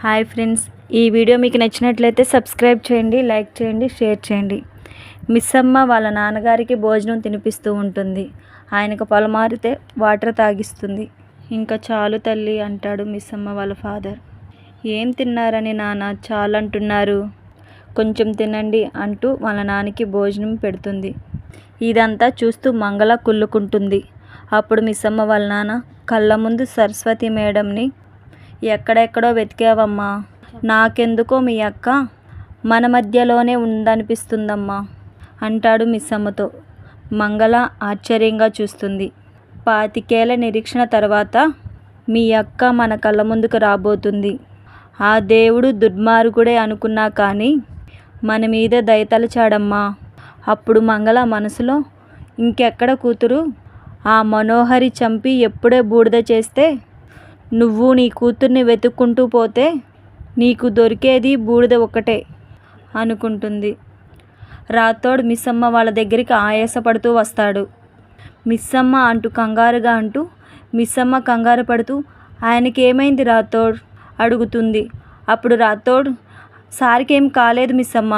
Hi friends, ఈ video మీకు నచ్చినట్లయితే సబ్స్క్రైబ్ చేయండి, లైక్ చేయండి, షేర్ చేయండి. మిస్సమ్మ వాళ్ళ నాన్నగారికి భోజనం తినిపిస్తూ ఉంటుంది. ఆయనకు పొలమారితే వాటర్ తాగిస్తుంది. ఇంకా చాలు తల్లి అంటాడు మిస్సమ్మ వాళ్ళ ఫాదర్. ఏం తిన్నారని నాన్న చాలంటున్నారు, కొంచెం తినండి అంటూ వాళ్ళ నాన్నకి భోజనం పెడుతుంది. ఇదంతా చూస్తూ మంగళ కుళ్ళుకుంటుంది. అప్పుడు మిస్సమ్మ వాళ్ళ నాన్న కళ్ళ ముందు సరస్వతి మేడంని ఎక్కడెక్కడో వెతికావమ్మా, నాకెందుకో మీ అక్క మన మధ్యలోనే ఉందనిపిస్తుందమ్మా అంటాడు మిస్సమ్మతో. మంగళ ఆశ్చర్యంగా చూస్తుంది. 25 ఏళ్ల నిరీక్షణ తర్వాత మీ అక్క మన కళ్ళ ముందుకు రాబోతుంది. ఆ దేవుడు దుర్మార్గుడే అనుకున్నా కానీ మన మీద దయతలచాడమ్మా. అప్పుడు మంగళ మనసులో, ఇంకెక్కడ కూతురు, ఆ మనోహరి చంపి ఎప్పుడే బూడిద చేస్తే నువ్వు నీ కూతుర్ని వెతుక్కుంటూ పోతే నీకు దొరికేది బూడిద ఒక్కటే అనుకుంటుంది. రాథోడ్ మిస్సమ్మ వాళ్ళ దగ్గరికి ఆయాసపడుతూ వస్తాడు. మిస్సమ్మ అంటూ కంగారుగా అంటూ మిస్సమ్మ కంగారు పడుతూ, ఆయనకి ఏమైంది రాథోడ్ అడుగుతుంది. అప్పుడు రాథోడ్, సార్కేం కాలేదు మిస్సమ్మ,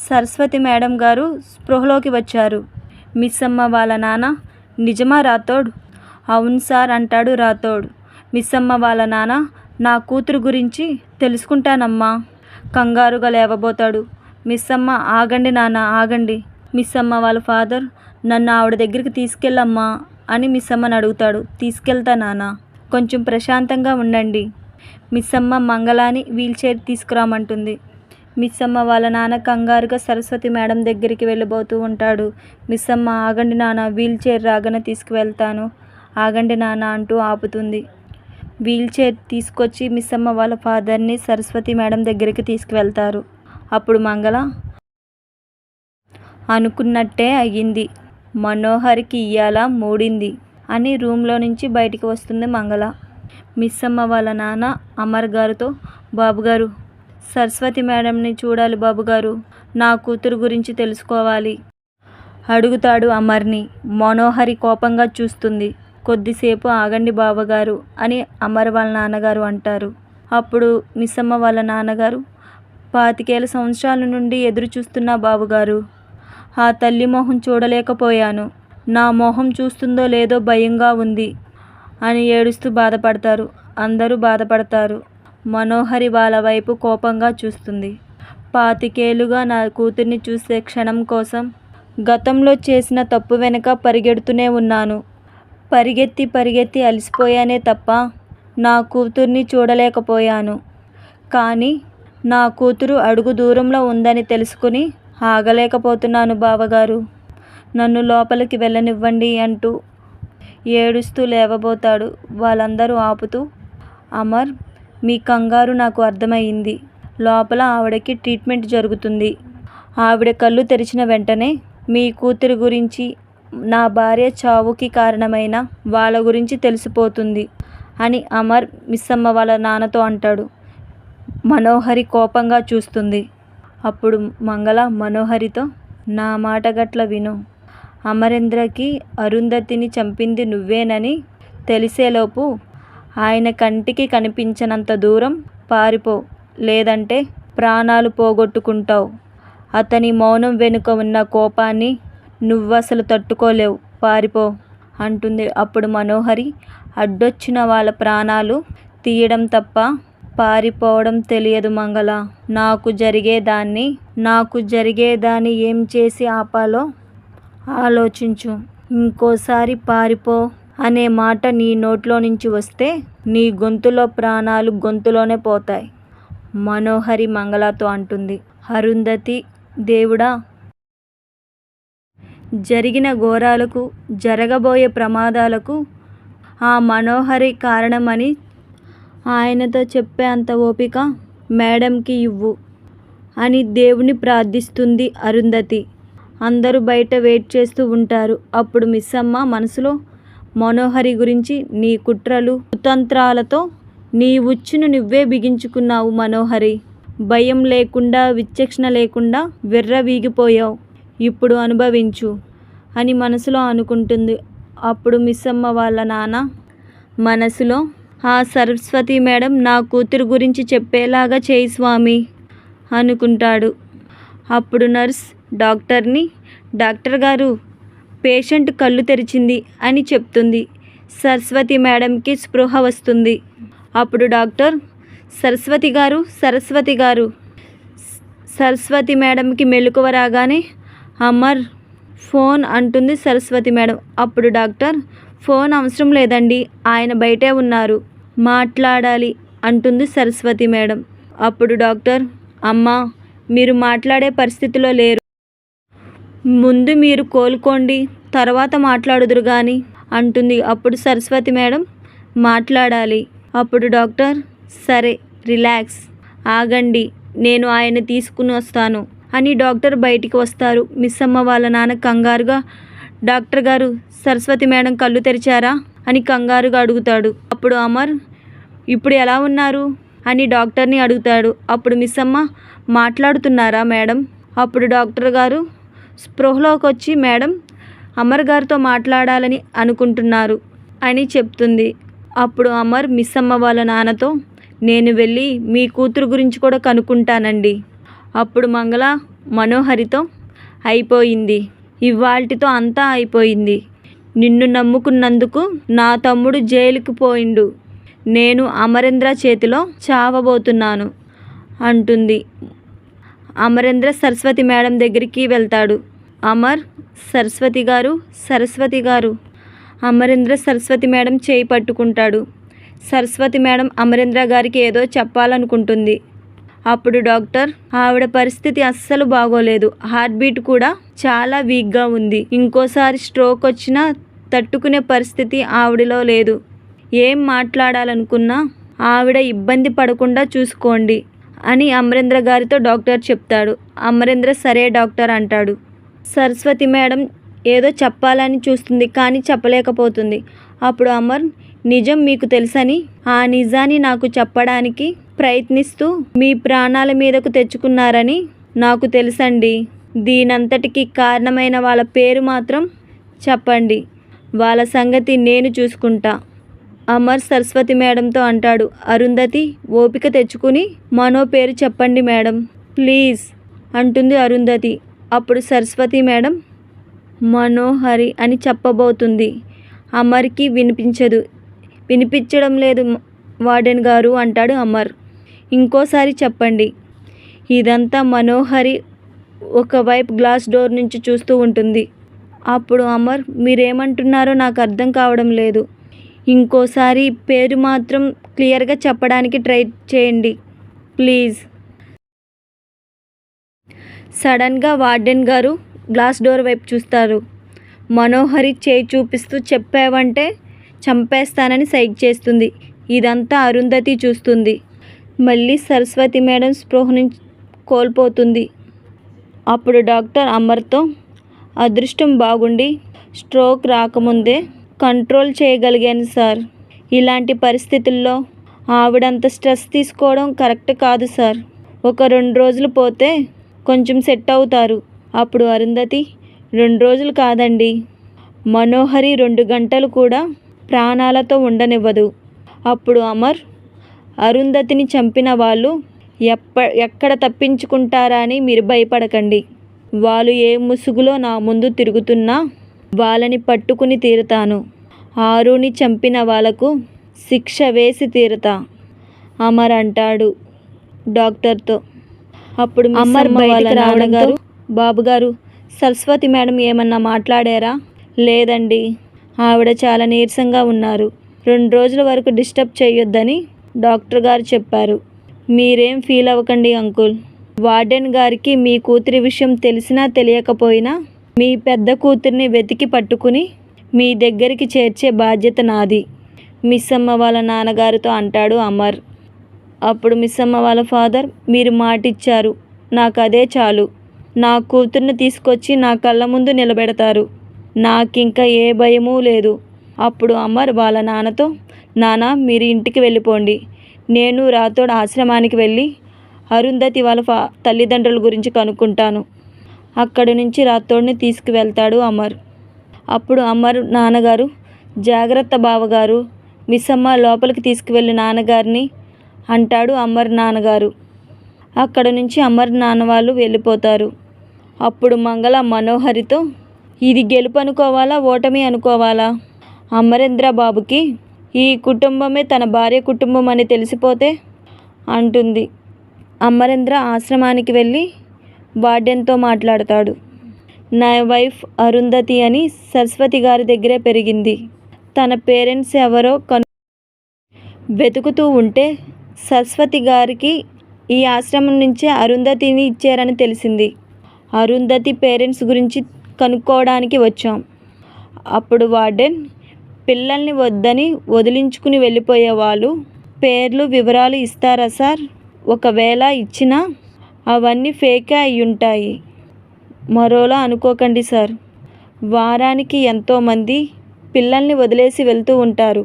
సరస్వతి మేడం గారు స్పృహలోకి వచ్చారు. మిస్సమ్మ వాళ్ళ నాన్న, నిజమా రాథోడ్? అవును సార్ అంటాడు రాథోడ్. మిస్సమ్మ వాళ్ళ నాన్న, నా కూతురు గురించి తెలుసుకుంటానమ్మా కంగారుగా లేవబోతాడు. మిస్సమ్మ, ఆగండి నాన్న ఆగండి. మిస్సమ్మ వాళ్ళ ఫాదర్, నన్ను ఆవిడ దగ్గరికి తీసుకెళ్ళమ్మా అని మిస్సమ్మని అడుగుతాడు. తీసుకెళ్తా నాన్న, కొంచెం ప్రశాంతంగా ఉండండి. మిస్సమ్మ మంగళాని వీల్చైర్ తీసుకురామంటుంది. మిస్సమ్మ వాళ్ళ నాన్న కంగారుగా సరస్వతి మేడం దగ్గరికి వెళ్ళబోతూ ఉంటాడు. మిస్సమ్మ, ఆగండి నాన్న, వీల్చైర్ రాగానే తీసుకువెళ్తాను, ఆగండి నాన్న అంటూ ఆపుతుంది. వీల్చైర్ తీసుకొచ్చి మిస్సమ్మ వాళ్ళ ఫాదర్ని సరస్వతి మేడం దగ్గరికి తీసుకువెళ్తారు. అప్పుడు మంగళ అనుకున్నట్టే అయ్యింది, మనోహరికి ఇయ్యాల మూడింది అని రూమ్లో నుంచి బయటికి వస్తుంది మంగళ. మిస్సమ్మ వాళ్ళ నాన్న అమర్ గారితో, బాబుగారు, సరస్వతి మేడంని చూడాలి బాబుగారు, నా కూతురు గురించి తెలుసుకోవాలి అడుగుతాడు అమర్ని. మనోహరి కోపంగా చూస్తుంది. కొద్దిసేపు ఆగండి బావగారు అని అమర్ వాళ్ళ నాన్నగారు అంటారు. అప్పుడు మిస్సమ్మ వాళ్ళ నాన్నగారు, 25 సంవత్సరాల నుండి ఎదురు చూస్తున్నా బాబుగారు, ఆ తల్లి మొహం చూడలేకపోయాను, నా మొహం చూస్తుందో లేదో భయంగా ఉంది అని ఏడుస్తూ బాధపడతారు. అందరూ బాధపడతారు. మనోహరి వాళ్ళ వైపు కోపంగా చూస్తుంది. 25 ఏళ్లుగా నా కూతుర్ని చూసే క్షణం కోసం గతంలో చేసిన తప్పు వెనక పరిగెడుతూనే ఉన్నాను. పరిగెత్తి అలసిపోయానే తప్ప నా కూతుర్ని చూడలేకపోయాను. కానీ నా కూతురు అడుగు దూరంలో ఉందని తెలుసుకుని ఆగలేకపోతున్నాను బావగారు, నన్ను లోపలికి వెళ్ళనివ్వండి అంటూ ఏడుస్తూ లేవబోతాడు. వాళ్ళందరూ ఆపుతూ, అమర్, మీ కంగారు నాకు అర్థమైంది. లోపల ఆవిడకి ట్రీట్మెంట్ జరుగుతుంది. ఆవిడ కళ్ళు తెరిచిన వెంటనే మీ కూతురు గురించి, నా భార్య చావుకి కారణమైన వాళ్ళ గురించి తెలిసిపోతుంది అని అమర్ మిస్సమ్మ వాళ్ళ నాన్నతో అంటాడు. మనోహరి కోపంగా చూస్తుంది. అప్పుడు మంగళ మనోహరితో, నా మాట గట్ల విను, అమరేంద్రకి అరుంధతిని చంపింది నువ్వేనని తెలిసేలోపు ఆయన కంటికి కనిపించనంత దూరం పారిపో, లేదంటే ప్రాణాలు పోగొట్టుకుంటావు. అతని మౌనం వెనుక ఉన్న కోపాన్ని నువ్వసలు తట్టుకోలేవు, పారిపో అంటుంది. అప్పుడు మనోహరి, అడ్డొచ్చిన వాళ్ళ ప్రాణాలు తీయడం తప్ప పారిపోవడం తెలియదు మంగళ, నాకు జరిగేదాన్ని ఏం చేసి ఆపాలో ఆలోచించు. ఇంకోసారి పారిపో అనే మాట నీ నోట్లో నుంచి వస్తే నీ గొంతులో ప్రాణాలు గొంతులోనే పోతాయి మనోహరి మంగళతో అంటుంది. అరుంధతి దేవుడా, జరిగిన ఘోరాలకు, జరగబోయే ప్రమాదాలకు ఆ మనోహరి కారణమని ఆయనతో చెప్పే అంత ఓపిక మేడంకి ఇవ్వు అని దేవుని ప్రార్థిస్తుంది అరుంధతి. అందరూ బయట వెయిట్ చేస్తూ ఉంటారు. అప్పుడు మిస్సమ్మ మనసులో, మనోహరి గురించి నీ కుట్రలు కుతంత్రాలతో నీ ఉచ్చును నువ్వే బిగించుకున్నావు మనోహరి, భయం లేకుండా విచక్షణ లేకుండా విర్రవీగిపోయావు, ఇప్పుడు అనుభవించు అని మనసులో అనుకుంటుంది. అప్పుడు మిస్సమ్మ వాళ్ళ నాన్న మనసులో, ఆ సరస్వతి మేడం నా కూతురు గురించి చెప్పేలాగా చేయి స్వామి అనుకుంటాడు. అప్పుడు నర్స్ డాక్టర్ గారు పేషెంట్ కళ్ళు తెరిచింది అని చెప్తుంది. సరస్వతి మేడంకి స్పృహ వస్తుంది. అప్పుడు డాక్టర్ సరస్వతి గారు సరస్వతి మేడంకి మెలకువ రాగానే అమర్ ఫోన్ అంటుంది సరస్వతి మేడం. అప్పుడు డాక్టర్ ఫోన్ అవసరం లేదండి, ఆయన బయటే ఉన్నారు, మాట్లాడాలి అంటుంది సరస్వతి మేడం. అప్పుడు డాక్టర్ అమ్మా మీరు మాట్లాడే పరిస్థితిలో లేరు, ముందు మీరు కోలుకోండి తర్వాత మాట్లాడుదురు కానీ అంటుంది. అప్పుడు సరస్వతి మేడం మాట్లాడాలి. అప్పుడు డాక్టర్ సరే రిలాక్స్, ఆగండి నేను ఆయన తీసుకుని వస్తాను అని డాక్టర్ బయటికి వస్తారు. మిస్సమ్మ వాళ్ళ నాన్న కంగారుగా డాక్టర్ గారు సరస్వతి మేడం కళ్ళు తెరిచారా అని కంగారుగా అడుగుతాడు. అప్పుడు అమర్ ఇప్పుడు ఎలా ఉన్నారు అని డాక్టర్ని అడుగుతాడు. అప్పుడు మిస్సమ్మ మాట్లాడుతున్నారా మేడం? అప్పుడు డాక్టర్ గారు స్పృహలోకి వచ్చి మేడం అమర్ గారితో మాట్లాడాలని అనుకుంటున్నారు అని చెప్తుంది. అప్పుడు అమర్ మిస్సమ్మ వాళ్ళ నాన్నతో నేను వెళ్ళి మీ కూతురు గురించి కూడా కనుక్కుంటానండి. అప్పుడు మంగళ మనోహరితో అయిపోయింది, ఇవాల్టితో అంతా అయిపోయింది, నిన్ను నమ్ముకున్నందుకు నా తమ్ముడు జైలుకి పోయిండు, నేను అమరేంద్ర చేతిలో చావబోతున్నాను అంటుంది. అమరేంద్ర సరస్వతి మేడం దగ్గరికి వెళ్తాడు. అమర్ సరస్వతి గారు అమరేంద్ర సరస్వతి మేడం చేయి పట్టుకుంటాడు. సరస్వతి మేడం అమరేంద్ర గారికి ఏదో చెప్పాలనుకుంటుంది. అప్పుడు డాక్టర్ ఆవిడ పరిస్థితి అస్సలు బాగోలేదు, హార్ట్ బీట్ కూడా చాలా వీక్గా ఉంది, ఇంకోసారి స్ట్రోక్ వచ్చినా తట్టుకునే పరిస్థితి ఆవిడలో లేదు, ఏం మాట్లాడాలనుకున్నా ఆవిడ ఇబ్బంది పడకుండా చూసుకోండి అని అమరేంద్ర గారితో డాక్టర్ చెప్తాడు. అమరేంద్ర సరే డాక్టర్ అంటాడు. సరస్వతి మేడం ఏదో చెప్పాలని చూస్తుంది కానీ చెప్పలేకపోతుంది. అప్పుడు అమర్ నిజం మీకు తెలుసని, ఆ నిజాన్ని నాకు చెప్పడానికి ప్రయత్నిస్తూ మీ ప్రాణాల మీదకు తెచ్చుకున్నారని నాకు తెలుసండి, దీనంతటికి కారణమైన వాళ్ళ పేరు మాత్రం చెప్పండి, వాళ్ళ సంగతి నేను చూసుకుంటా. అమర్ సరస్వతి మేడంతో అంటాడు. అరుంధతి ఓపిక తెచ్చుకుని మనో పేరు చెప్పండి మేడం ప్లీజ్ అంటుంది అరుంధతి. అప్పుడు సరస్వతి మేడం మనోహరి అని చెప్పబోతుంది. అమర్కి వినిపించడం లేదు వార్డెన్ గారు అంటాడు అమర్. ఇంకోసారి చెప్పండి. ఇదంతా మనోహరి ఒకవైపు గ్లాస్ డోర్ నుంచి చూస్తూ ఉంటుంది. అప్పుడు అమర్ మీరేమంటున్నారో నాకు అర్థం కావడం లేదు, ఇంకోసారి పేరు మాత్రం క్లియర్గా చెప్పడానికి ట్రై చేయండి ప్లీజ్. సడన్గా వార్డెన్ గారు గ్లాస్ డోర్ వైపు చూస్తారు. మనోహరి చేయి చూపిస్తూ చెప్పావంటే చంపేస్తానని సైగ చేస్తుంది. ఇదంతా అరుంధతి చూస్తుంది. మళ్ళీ సరస్వతి మేడం స్పృహను కోల్పోతుంది. అప్పుడు డాక్టర్ అమర్తో అదృష్టం బాగుండి స్ట్రోక్ రాకముందే కంట్రోల్ చేయగలిగాను సార్, ఇలాంటి పరిస్థితుల్లో ఆవిడంత స్ట్రెస్ తీసుకోవడం కరెక్ట్ కాదు సార్, ఒక 2 రోజులు పోతే కొంచెం సెట్ అవుతారు. అప్పుడు అరుంధతి 2 రోజులు కాదండి, మనోహరి 2 గంటలు కూడా ప్రాణాలతో ఉండనివ్వదు. అప్పుడు అమర్ అరుంధతిని చంపిన వాళ్ళు ఎక్కడ తప్పించుకుంటారా అని మీరు భయపడకండి, వాళ్ళు ఏ ముసుగులో నా ముందు తిరుగుతున్నా వాళ్ళని పట్టుకుని తీరుతాను, ఆరుని చంపిన వాళ్ళకు శిక్ష వేసి తీరుతా అమర్ అంటాడు డాక్టర్తో. అప్పుడు అమర్ బయటికి రావడం గారు బాబుగారు సరస్వతి మేడం ఏమన్నా మాట్లాడారా? లేదండి, ఆవిడ చాలా నీరసంగా ఉన్నారు, 2 రోజుల వరకు డిస్టర్బ్ చేయొద్దని డాక్టర్ గారు చెప్పారు. మీరేం ఫీల్ అవ్వకండి అంకుల్, వార్డెన్ గారికి మీ కూతురి విషయం తెలిసినా తెలియకపోయినా మీ పెద్ద కూతురిని వెతికి పట్టుకుని మీ దగ్గరికి చేర్చే బాధ్యత నాది, మిస్సమ్మ వాళ్ళ నాన్నగారితో అంటాడు అమర్. అప్పుడు మిస్సమ్మ వాళ్ళ ఫాదర్ మీరు మాటిచ్చారు, నాకు అదే చాలు, నా కూతుర్ని తీసుకొచ్చి నా కళ్ళ ముందు నిలబెడతారు, నాకింకా ఏ భయమూ లేదు. అప్పుడు అమర్ వాళ్ళ నాన్నతో నాన్న మీరు ఇంటికి వెళ్ళిపోండి, నేను రాథోడ్ ఆశ్రమానికి వెళ్ళి అరుంధతి వాళ్ళ తల్లిదండ్రుల గురించి కనుక్కుంటాను. అక్కడి నుంచి రాథోడ్ని తీసుకువెళ్తాడు అమర్. అప్పుడు అమర్ నాన్నగారు జాగ్రత్త బావగారు, మిస్సమ్మ లోపలికి తీసుకువెళ్ళి నాన్నగారిని అంటాడు అమర్ నాన్నగారు. అక్కడ నుంచి అమర్ నాన్న వాళ్ళు వెళ్ళిపోతారు. అప్పుడు మంగళ మనోహరితో, ఇది గెలుపు అనుకోవాలా ఓటమి అనుకోవాలా? అమరేంద్ర బాబుకి ఈ కుటుంబమే తన భార్య కుటుంబం అని తెలిసిపోతే అంటుంది. అమరేంద్ర ఆశ్రమానికి వెళ్ళి వార్డెన్తో మాట్లాడతాడు. నా వైఫ్ అరుంధతి అని సరస్వతి గారి దగ్గరే పెరిగింది. తన పేరెంట్స్ ఎవరో వెతుకుతూ ఉంటే సరస్వతి గారికి ఈ ఆశ్రమం నుంచే అరుంధతిని ఇచ్చారని తెలిసింది. అరుంధతి పేరెంట్స్ గురించి కనుక్కోవడానికి వచ్చాం. అప్పుడు వార్డెన్, పిల్లల్ని వద్దని వదిలించుకుని వెళ్ళిపోయే వాళ్ళు పేర్లు వివరాలు ఇస్తారా సార్? ఒకవేళ ఇచ్చినా అవన్నీ ఫేకే అయ్యుంటాయి. మరోలా అనుకోకండి సార్. వారానికి ఎంతోమంది పిల్లల్ని వదిలేసి వెళ్తూ ఉంటారు.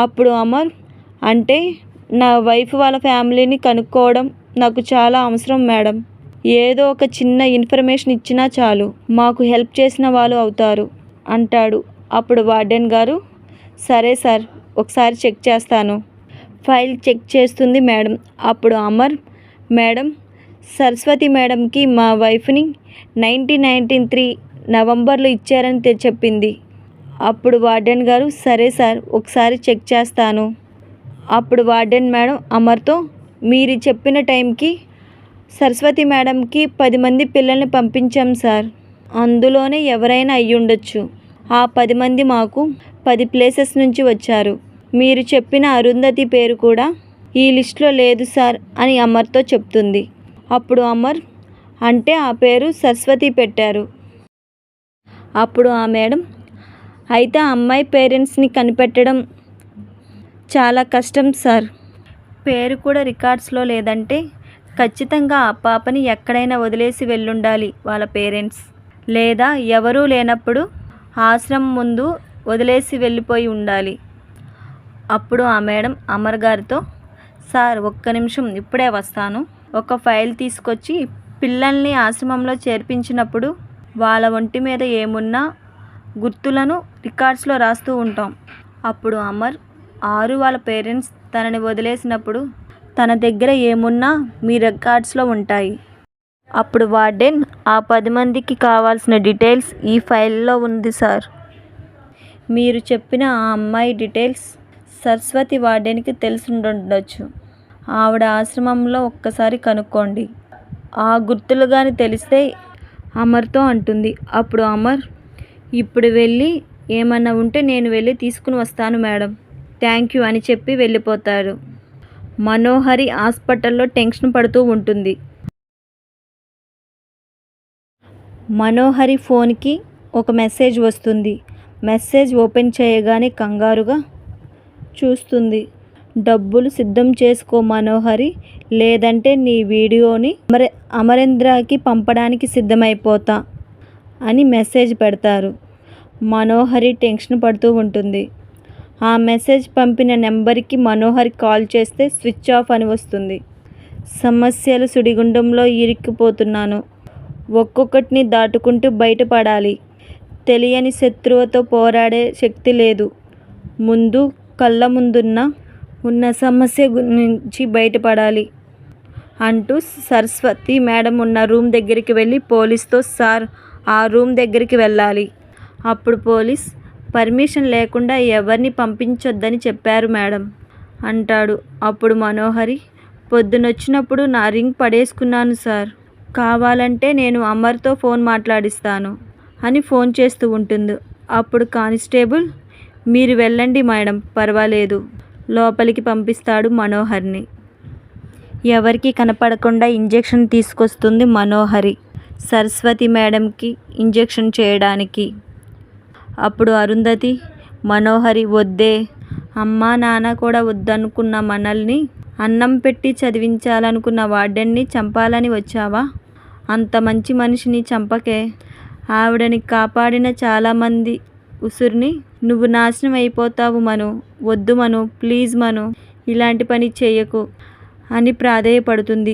అప్పుడు అమర్, అంటే నా వైఫ్ వాళ్ళ ఫ్యామిలీని కనుక్కోవడం నాకు చాలా అవసరం మేడం. ఏదో ఒక చిన్న ఇన్ఫర్మేషన్ ఇచ్చినా చాలు, మాకు హెల్ప్ చేసిన వాళ్ళు అవుతారు అంటాడు. అప్పుడు వార్డెన్ గారు, సరే సార్, ఒకసారి చెక్ చేస్తాను. ఫైల్ చెక్ చేస్తుంది మేడం. అప్పుడు అమర్, మేడం, సరస్వతి మేడంకి మా వైఫ్ని 1993 నవంబర్లో ఇచ్చారని చెప్పింది. అప్పుడు వార్డెన్ గారు, సరే సార్, ఒకసారి చెక్ చేస్తాను. అప్పుడు వార్డెన్ మేడం అమర్తో, మీరు చెప్పిన టైంకి సరస్వతి మేడంకి 10 మంది పిల్లల్ని పంపించాం సార్. అందులోనే ఎవరైనా అయ్యుండొచ్చు. ఆ 10 మంది మాకు 10 ప్లేసెస్ నుంచి వచ్చారు. మీరు చెప్పిన అరుంధతి పేరు కూడా ఈ లిస్టులో లేదు సార్ అని అమర్తో చెప్తుంది. అప్పుడు అమర్, అంటే ఆ పేరు సరస్వతి పెట్టారు. అప్పుడు ఆ మేడం, అయితే ఆ అమ్మాయి పేరెంట్స్ని కనిపెట్టడం చాలా కష్టం సార్. పేరు కూడా రికార్డ్స్లో లేదంటే ఖచ్చితంగా ఆ పాపని ఎక్కడైనా వదిలేసి వెళ్ళుండాలి వాళ్ళ పేరెంట్స్. లేదా ఎవరూ లేనప్పుడు ఆశ్రమం ముందు వదిలేసి వెళ్ళిపోయి ఉండాలి. అప్పుడు ఆ మేడం అమర్ గారితో, సార్ ఒక్క నిమిషం, ఇప్పుడే వస్తాను. ఒక ఫైల్ తీసుకొచ్చి పిల్లల్ని ఆశ్రమంలో చేర్పించినప్పుడు వాళ్ళ ఒంటి మీద ఏమున్నా గుర్తులను రికార్డ్స్లో రాస్తూ ఉంటాం. అప్పుడు అమర్, ఆరు వాళ్ళ పేరెంట్స్ తనని వదిలేసినప్పుడు తన దగ్గర ఏమున్నా మీ రికార్డ్స్లో ఉంటాయి. అప్పుడు వార్డెన్, ఆ 10 మందికి కావాల్సిన డీటెయిల్స్ ఈ ఫైల్లో ఉంది సార్. మీరు చెప్పిన ఆ అమ్మాయి డీటెయిల్స్ సరస్వతి వార్డెన్కి తెలిసుండొచ్చు. ఆవిడ ఆశ్రమంలో ఒక్కసారి కనుక్కోండి. ఆ గుర్తులు కానీ తెలిస్తే అమర్తో అంటుంది. అప్పుడు అమర్, ఇప్పుడు వెళ్ళి ఏమన్నా ఉంటే నేను వెళ్ళి తీసుకుని వస్తాను మేడం, థ్యాంక్ యూ అని చెప్పి వెళ్ళిపోతాడు. మనోహరి హాస్పిటల్లో టెన్షన్ పడుతూ ఉంటుంది. మనోహరి ఫోన్కి ఒక మెసేజ్ వస్తుంది. మెసేజ్ ఓపెన్ చేయగానే కంగారుగా చూస్తుంది. డబ్బులు సిద్ధం చేసుకో మనోహరి, లేదంటే నీ వీడియోని అమరేంద్రకి పంపడానికి సిద్ధమైపోతా అని మెసేజ్ పెడతారు. మనోహరి టెన్షన్ పడుతూ ఉంటుంది. ఆ మెసేజ్ పంపిన నెంబర్కి మనోహరి కాల్ చేస్తే స్విచ్ ఆఫ్ అని వస్తుంది. సమస్యల సుడిగుండంలో ఇరుక్కుపోతున్నాను. ఒక్కొక్కటిని దాటుకుంటూ బయటపడాలి. తెలియని శత్రువుతో పోరాడే శక్తి లేదు. ముందు కళ్ళ ఉన్న సమస్య నుంచి బయటపడాలి అంటూ సరస్వతి మేడం ఉన్న రూమ్ దగ్గరికి వెళ్ళి పోలీస్తో, సార్ ఆ రూమ్ దగ్గరికి వెళ్ళాలి. అప్పుడు పోలీస్, పర్మిషన్ లేకుండా ఎవరిని పంపించొద్దని చెప్పారు మేడం అంటాడు. అప్పుడు మనోహరి, పొద్దునొచ్చినప్పుడు నా రింగ్ పడేసుకున్నాను సార్, కావాలంటే నేను అమర్తో ఫోన్ మాట్లాడిస్తాను అని ఫోన్ చేస్తూ ఉంటుంది. అప్పుడు కానిస్టేబుల్, మీరు వెళ్ళండి మేడం, పర్వాలేదు, లోపలికి పంపిస్తాడు మనోహర్ని. ఎవరికి కనపడకుండా ఇంజెక్షన్ తీసుకొస్తుంది మనోహరి సరస్వతి మేడంకి ఇంజెక్షన్ చేయడానికి. అప్పుడు అరుంధతి, మనోహరి, వద్దే, అమ్మా నాన్న కూడా వద్దనుకున్న మనల్ని అన్నం పెట్టి చదివించాలనుకున్న వార్డెన్ని చంపాలని వచ్చావా? అంత మంచి మనిషిని చంపకే. ఆవిడని కాపాడిన చాలామంది ఉసురుని నువ్వు నాశనం అయిపోతావు మను, వద్దు మను, ప్లీజ్ మను, ఇలాంటి పని చేయకు అని ప్రాధేయపడుతుంది.